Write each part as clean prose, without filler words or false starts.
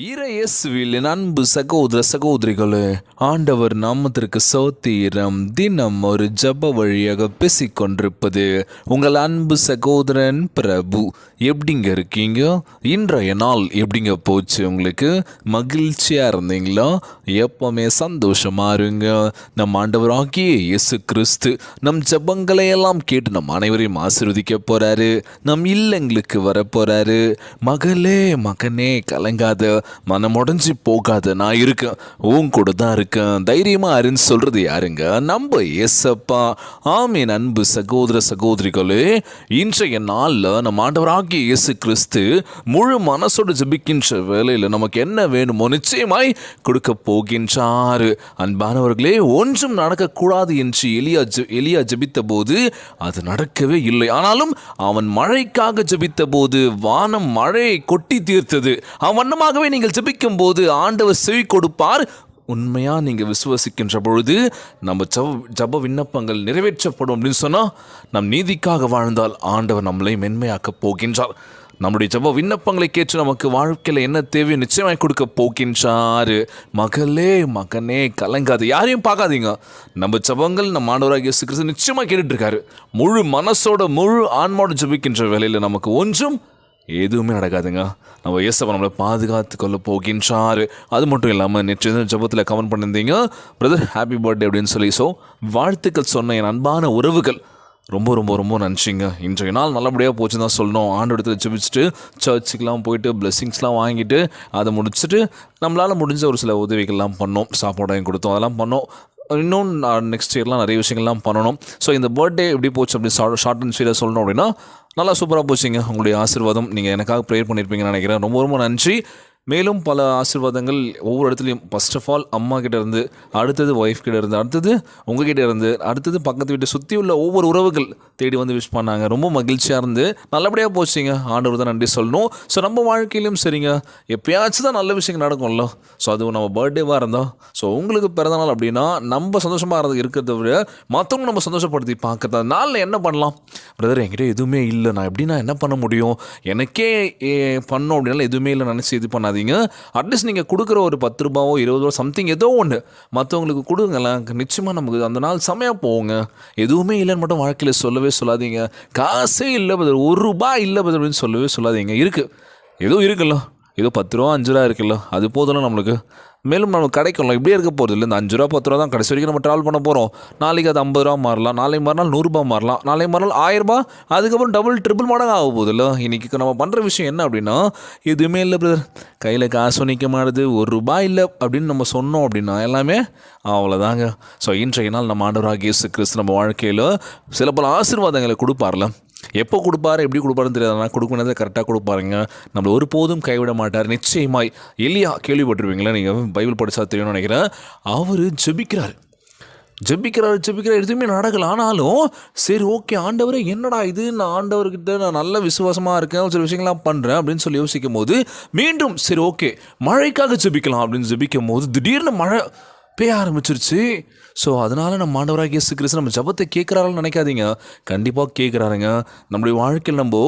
இயேசுவில் என் அன்பு சகோதர சகோதரிகளே, ஆண்டவர் நாமத்திற்கு சோத்திரம். தினம் ஒரு ஜப வழியாக பேசிக்கொண்டிருப்பது உங்கள் அன்பு சகோதரன் பிரபு. எப்படிங்க இருக்கீங்க? இன்றைய நாள் எப்படிங்க போச்சு? உங்களுக்கு மகிழ்ச்சியாக இருந்தீங்களா? எப்பவுமே சந்தோஷமா இருங்க. நம் ஆண்டவராகிய இயேசு கிறிஸ்து நம் ஜபங்களை எல்லாம் கேட்டு நம் அனைவரையும் ஆசீர்வதிக்க போறாரு. நம் இல்லங்களுக்கு வர போறாரு. மகளே மகனே கலங்காத, மனம் உடஞ்சி போகாத, நான் இருக்கேன், உன் கூட தான் இருக்கேன், தைரியமா இருன்னு சொல்றது யாருங்க? நம்ம ஏசப்பா. ஆமீன். அன்பு சகோதர சகோதரிகளே, இன்றைய நாளில் நம்ம ஆண்டவராகிய இயேசு கிறிஸ்து முழு மனசோடு ஜெபிக்கின்ற வேலையில் நமக்கு என்ன வேணுமோ நிச்சயமாய் கொடுக்க போகின்றார். அன்பானவர்களே, ஒன்றும் நடக்கக்கூடாது என்று எலியா ஜெபித்த போது அது நடக்கவே இல்லை. ஆனாலும் அவன் மழைக்காக ஜெபித்த போது வானம் மழையை கொட்டி தீர்த்தது. வண்ணமாகவே நீங்கள் ஜெபிக்கும் போது ஆண்டவர் செவி கொடுப்பார். உண்மையா நீங்கள் விசுவசிக்கின்ற பொழுது நம்ம ஜப விண்ணப்பங்கள் நிறைவேற்றப்படும் அப்படின்னு சொன்னால், நம் நீதிக்காக வாழ்ந்தால் ஆண்டவர் நம்மளை மென்மையாக்க போகின்றார். நம்முடைய ஜப விண்ணப்பங்களை கேட்டு நமக்கு வாழ்க்கையில் என்ன தேவையோ நிச்சயமாய் கொடுக்க போகின்றார். மகளே மகனே கலங்காது, யாரையும் பார்க்காதீங்க. நம்ம ஜபங்கள் நம்ம ஆண்டவராகிய இயேசு கிறிஸ்து நிச்சயமாக கேட்டுட்டு இருக்காரு. முழு மனசோட முழு ஆன்மாவோட ஜபிக்கின்ற வேலையில் நமக்கு ஒன்றும் எதுவுமே நடக்காதுங்க. நம்ம இயேசுவை நம்மளை பாதுகாத்து கொள்ள போகின்றார். அது மட்டும் இல்லாமல் நேற்று ஜபத்தில் கமெண்ட் பண்ணியிருந்தீங்க, பிரதர் ஹாப்பி பர்த்டே அப்படின்னு சொல்லி. ஸோ வாழ்த்துக்கள் சொன்ன என் அன்பான உறவுகள் ரொம்ப ரொம்ப ரொம்ப நன்றிங்க. இன்றைய நாள் நல்லபடியாக போச்சுன்னு தான் சொல்லணும். ஆண்டு இடத்துல ஜெபிச்சுட்டு சர்ச்சுக்கெலாம் போயிட்டு பிளெஸிங்ஸ்லாம் வாங்கிட்டு அதை முடிச்சுட்டு நம்மளால் முடிஞ்ச ஒரு சில உதவிகள்லாம் பண்ணோம். சாப்பாடு வாங்கி கொடுத்தோம், அதெல்லாம் பண்ணோம். இன்னும் நெக்ஸ்ட் இயர்லாம் நிறைய விஷயங்கள்லாம் பண்ணணும். ஸோ இந்த பர்த்டே எப்படி போச்சு அப்படி ஷார்ட் அண்ட் ஸ்வீட்டாக சொல்லணும் அப்படின்னா, நல்லா சூப்பராக போச்சுங்க. உங்களுடைய ஆசீர்வாதம், நீங்கள் எனக்காக ப்ரேயர் பண்ணியிருப்பீங்கன்னு நினைக்கிறேன். ரொம்ப ரொம்ப நன்றி. மேலும் பல ஆசீர்வாதங்கள் ஒவ்வொரு இடத்துலையும். ஃபர்ஸ்ட் ஆஃப் ஆல் அம்மா கிட்டே இருந்து, அடுத்தது ஒய்ஃப் கிட்டே இருந்து, அடுத்தது உங்ககிட்ட இருந்து, அடுத்தது பக்கத்து வீட்டை சுற்றி உள்ள ஒவ்வொரு உறவுகள் தேடி வந்து விஷ் பண்ணாங்க. ரொம்ப மகிழ்ச்சியாக இருந்து நல்லபடியாக போச்சுங்க. ஆண்டவர் தான் நன்றி சொல்லணும். ஸோ நம்ம வாழ்க்கையிலும் சரிங்க, எப்பயாச்சும் தான் நல்ல விஷயங்கள் நடக்கும்ல. ஸோ அதுவும் நம்ம பர்த்டேவாக இருந்தால், ஸோ உங்களுக்கு பிறந்தநாள் அப்படின்னா நம்ம சந்தோஷமாக இருக்கிறத விட மற்றவங்க நம்ம சந்தோஷப்படுத்தி பார்க்குறது. நாளில் என்ன பண்ணலாம்? பிரதர் என்கிட்ட எதுவுமே இல்லை, நான் எப்படின்னா என்ன பண்ண முடியும், எனக்கே பண்ணோம் அப்படின்னால எதுவுமே இல்லை நினச்சி இது பண்ணாதீங்க. அட்லீஸ்ட் நீங்கள் கொடுக்குற ஒரு 10 ரூபாவோ 20 ரூபா சம்திங் ஏதோ ஒன்று மற்றவங்களுக்கு கொடுங்களேன். நிச்சயமாக நமக்கு அந்த நாள் செமையாக போவோங்க. எதுவுமே இல்லைன்னு மட்டும் வாழ்க்கையில் சொல்லவே சொல்லாதீங்க. காசே இல்லை பதில், 1 ரூபாய் இல்லை பதில் அப்படின்னு சொல்லவே சொல்லாதீங்க. இருக்குது, எதுவும் இருக்குல்ல, ஏதோ 10 ரூபா 5 ரூபா இருக்குல்ல, அது போதும்ல நம்மளுக்கு. மேலும் நம்ம கிடைக்கலாம். இப்படியே இருக்க போகிறது இல்லை. இந்த 5 ரூபா 10 ரூபா தான் கடைசி வரைக்கும் நம்ம ட்ராவல் பண்ண போகிறோம். நாளைக்கு அது 50 ரூபா மாறலாம், நாளை மறுநாள் 100 ரூபா மாறலாம், நாளை மறுநாள் 1000 ரூபா, அதுக்கப்புறம் டபுள் ட்ரிபிள் மடங்கு ஆக போகுது இல்லை. இன்றைக்கி நம்ம பண்ணுற விஷயம் என்ன அப்படின்னா, எதுவுமே இல்லை பிரதர், கையில் காசு நிற்க மாட்டுது, 1 ரூபாய் இல்லை அப்படின்னு நம்ம சொன்னோம் அப்படின்னா எல்லாமே அவ்வளோதாங்க. ஸோ இன்றைய நாள் நம்ம ஆண்டவராகிய இயேசு கிறிஸ்து நம்ம வாழ்க்கையில் சில பல ஆசீர்வாதங்களை கொடுப்பார்ல. எப்போ கொடுப்பாரு, எப்படி கொடுப்பாருன்னு தெரியாது, ஆனால் கொடுக்கணுன்றதை கரெக்டாக கொடுப்பாருங்க. நம்மளை ஒருபோதும் கைவிட மாட்டார் நிச்சயமாய். எலியா கேள்விப்பட்டிருப்பீங்களா, நீங்கள் பைபிள் படித்தா தெரியும்னு நினைக்கிறேன். அவர் ஜெபிக்கிறார், எதுவுமே நடக்கல. ஆனாலும் சரி ஓகே ஆண்டவரே என்னடா இது, நான் ஆண்டவர்கிட்ட நான் நல்ல விசுவாசமாக இருக்கேன், சில விஷயங்கள்லாம் பண்ணுறேன் அப்படின்னு சொல்லி யோசிக்கும் போது மீண்டும் சரி ஓகே மழைக்காக ஜெபிக்கலாம் அப்படின்னு ஜெபிக்கும் போது திடீர்னு மழை பெய்ய ஆரம்பிச்சிருச்சு. ஸோ அதனால் நம்ம ஆண்டவராகிய இயேசு கிறிஸ்து நம்ம ஜபத்தை கேட்குறாருன்னு நினைக்காதீங்க, கண்டிப்பாக கேட்குறாருங்க. நம்மளுடைய வாழ்க்கையில் நம்ம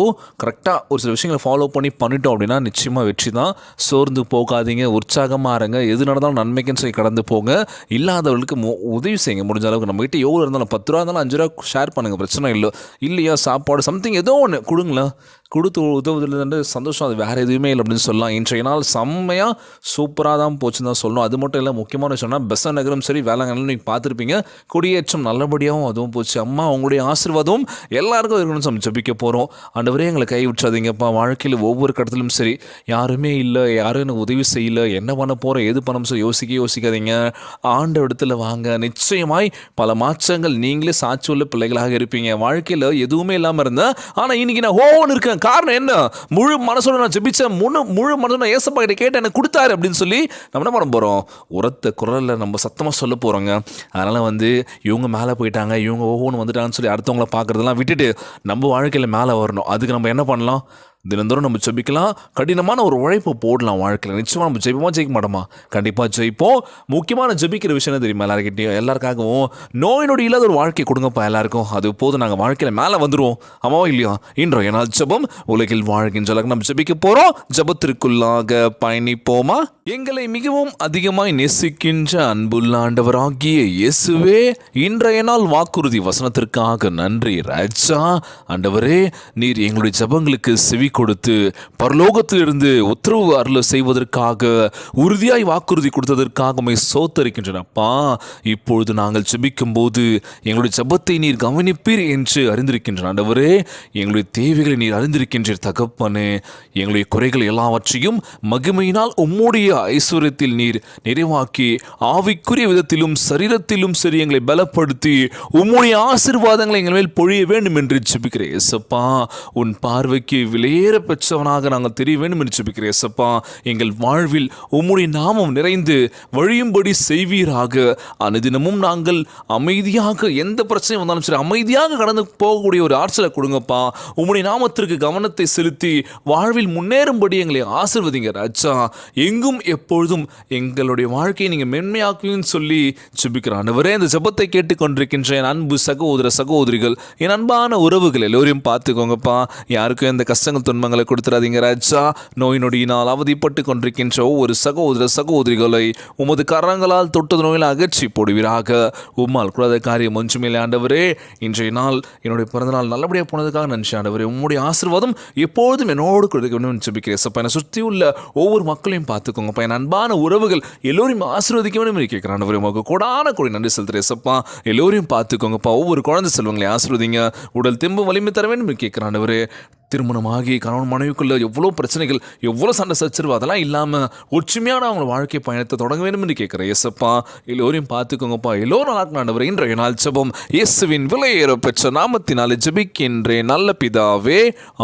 கரெக்டாக ஒரு சில விஷயங்களை ஃபாலோ பண்ணிட்டோம் அப்படின்னா நிச்சயமாக வெற்றி தான். சோர்ந்து போகாதீங்க, உற்சாகமாக இருங்க. எது நடந்தாலும் நன்மைக்குன்னு சொல்லி கடந்து போங்க. இல்லாதவர்களுக்கு உதவி செய்யுங்க முடிஞ்ச அளவுக்கு. நம்மகிட்ட எவ்வளோ இருந்தாலும் 10 ரூபா இருந்தாலும் 5 ரூபா ஷேர் பண்ணுங்கள், பிரச்சனை இல்லை. இல்லையா சாப்பாடு சம்திங் ஏதோ ஒன்று கொடுங்களேன். கொடுத்து உதவுதுலேருந்து சந்தோஷம், அது வேறு எதுவுமே இல்லை அப்படின்னு சொல்லலாம். இன்றைய நாள் செம்மையாக சூப்பராக தான் போச்சுன்னு தான் சொல்லணும். அது மட்டும் இல்லை, முக்கியமான விஷயம்னா பெசன்ட் நகரம் சரி வேளாங்கண்ணி நீங்கள் பார்த்துருப்பீங்க, கொடியேற்றம் நல்லபடியாகவும் அதுவும் போச்சு. அம்மா உங்களுடைய ஆசீர்வாதம் எல்லாருக்கும் இருக்கணும்னு நம்ம ஜெபிக்க போகிறோம். ஆண்டவரே எங்களை கை விட்டுறாதீங்கப்பா. வாழ்க்கையில் ஒவ்வொரு கடத்திலும் சரி, யாருமே இல்லை, யாரும் எனக்கு உதவி செய்யலை, என்ன பண்ண போகிறோம் எது பண்ண சொல்லி யோசிக்காதீங்க. ஆண்ட இடத்துல வாங்க, நிச்சயமாய் பல மாற்றங்கள் நீங்களே சாட்சி உள்ள பிள்ளைகளாக இருப்பீங்க. வாழ்க்கையில் எதுவுமே இல்லாமல் இருந்தேன், ஆனால் இன்னைக்கு நான் ஓன்னு இருக்கேன். காரணம் என்ன? முழு மனசோட நான் ஜெபிச்சேன், முழு மனசோட நான் ஏசப்பா கிட்ட கேட்டு எனக்கு கொடுத்தாரு அப்படின்னு சொல்லி நம்ம என்ன பண்ண போகிறோம், உரத்த குரலில் நம்ம சத்தமாக சொல்ல போகிறோங்க. அதனால் இவங்க மேலே போயிட்டாங்க, இவங்க ஒவ்வொன்று வந்துட்டாங்கன்னு சொல்லி அடுத்தவங்கள பார்க்குறதெல்லாம் விட்டுட்டு நம்ம வாழ்க்கையில் மேலே வரணும். அதுக்கு நம்ம என்ன பண்ணலாம்? தினந்தோறும் நம்ம ஜெபிக்கலாம். கடினமான ஒரு உழைப்பு போடலாம் வாழ்க்கையில். நிச்சயமாக நம்ம ஜெயிப்போமா ஜெயிக்க மாட்டோமா? கண்டிப்பாக ஜெயிப்போம். முக்கியமான ஜெபிக்கிற விஷயம் என்ன தெரியுமா? எல்லாருக்காகவும் நோய் நொடி இல்லாத ஒரு வாழ்க்கை கொடுங்கப்பா எல்லாருக்கும். அது போதும், நாங்கள் வாழ்க்கையில் மேலே வந்துடுவோம். ஆமாவா இல்லையா? இன்றைய நாள் ஜெபம் உலகில் வாழ்கின்ற அளவுக்கு நம்ம ஜெபிக்க போகிறோம். ஜெபத்திற்குள்ளாக பயணிப்போமா? எங்களை மிகவும் அதிகமாய் நேசிக்கின்ற அன்புள்ள ஆண்டவராகிய இயேசுவே, இன்றைய நாள் வாக்குறுதி வசனத்திற்காக நன்றி ராஜா. ஆண்டவரே, நீர் எங்களுடைய ஜெபங்களுக்கு செவி கொடுத்து பரலோகத்திலிருந்து உத்தரவு அருள செய்வதற்காக உறுதியாய் வாக்குறுதி கொடுத்ததற்காக உம்மை ஸ்தோத்தரிக்கின்றனப்பா. இப்பொழுது நாங்கள் ஜெபிக்கும் போது எங்களுடைய ஜெபத்தை நீர் கவனிப்பீர் என்று அறிந்திருக்கின்ற ஆண்டவரே, எங்களுடைய தேவைகளை நீர் அறிந்திருக்கின்ற தகப்பனே, எங்களுடைய குறைகள் எல்லாவற்றையும் மகிமையினால் உம்முடைய ஐஸ்வர்யத்தில் நீர் நிறைவாக்கி ஆவிக்குரிய விதத்திலும் சரீரத்திலும் சரி எங்களை பலப்படுத்தி உம்முடைய ஆசீர்வாதங்களை எங்கள் மேல் பொழிய வேண்டும் என்று ஜெபிக்கிறேன் இயேசப்பா. உன் பார்வைக்கு விலையேற பெற்றவனாக நாங்கள் தெரிய வேண்டும் என்று ஜெபிக்கிறேன் இயேசப்பா. எங்கள் வாழ்வில் உம்முடைய நாமம் நிறைந்து வழியும்படி செய்வீராக. அனுதினமும் நாங்கள் அமைதியாக, எந்த பிரச்சனை வந்தாலும் சரி அமைதியாக கடந்து போகக்கூடிய ஒரு ஆற்றலை கொடுங்கப்பா. உம்முடைய நாமத்திற்கு கவனத்தை செலுத்தி வாழ்வில் முன்னேறும்படி எங்களை ஆசீர்வதிங்க ராஜா. எங்கும் எப்பொழுதும் எங்களுடைய வாழ்க்கையை நீங்கள் மென்மையாக்குன்னு சொல்லி ஜெபிக்கிறேன் ஆண்டவரே. இந்த ஜெபத்தை கேட்டுக்கொண்டிருக்கின்ற என் அன்பு சகோதர சகோதரிகள், என் அன்பான உறவுகள் எல்லோரையும் பார்த்துக்கோங்கப்பா. யாருக்கும் எந்த கஷ்டங்கள் துன்பங்களை கொடுத்துடாதீங்க ராஜா. நோய் நொடியினால் அவதிப்பட்டு கொண்டிருக்கின்ற ஒவ்வொரு சகோதர சகோதரிகளை உமது கரங்களால் தொட்டது நோயில் அகற்றி போடுவீராக. உம்மால் கூடாத காரியம் ஒன்றுமில்லை ஆண்டவரே. இன்றைய நாள் என்னுடைய பிறந்தநாள் நல்லபடியாக போனதுக்காக நன்றி ஆண்டவரே. உம்முடைய ஆசீர்வாதம் எப்பொழுதும் என்னோடு கொடுக்க வேண்டும் ஜெபிக்கிறேன் சப்பா. என்னை சுற்றி உள்ள ஒவ்வொரு மக்களையும் பார்த்துக்கோங்கப்பா. என் அன்பான உறவுகள் எல்லோரையும் ஆசீர்வதிக்க வேண்டும் என்று கேட்கிறேன் ஆண்டவரே. உமக்கு கூடான கூடி நன்றி செலுத்துறேன் சப்பா. எல்லோரையும் பார்த்துக்கோங்கப்பா. ஒவ்வொரு குழந்தை செல்வங்களை ஆசீர்வதிங்க. உடல் தெம்பு வலிமை தர வேண்டும் என்று கேட்கிறேன் ஆண்டவரே. திருமணமாகி கணவன் மனைவிக்குள்ள எவ்வளோ பிரச்சனைகள், எவ்வளோ சண்டை சச்சரவு, அதெல்லாம் இல்லாமல் ஒற்றுமையான அவங்க வாழ்க்கை பயணத்தை தொடங்க வேண்டும் என்று கேட்குறேன் இயேசப்பா. எல்லோரையும் பார்த்துக்கோங்கப்பா. எல்லோரும் நல்லா ஆண்டவரே. இன்றைய நாள் ஜெபம் இயேசுவின் விலையேற பெற்ற நாமத்தினாலே ஜெபிக்கின்றேன் நல்ல பிதாவே,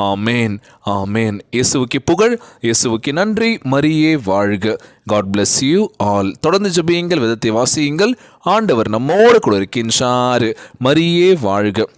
ஆமேன் ஆமேன். இயேசுவுக்கு புகழ், இயேசுவுக்கு நன்றி. மரியே வாழ்க. God bless you all. தொடர்ந்து ஜெபியுங்கள், வேதத்தை வாசியுங்கள். ஆண்டவர் நம்மோடு கூட இருக்கின்றார். மரியே வாழ்க.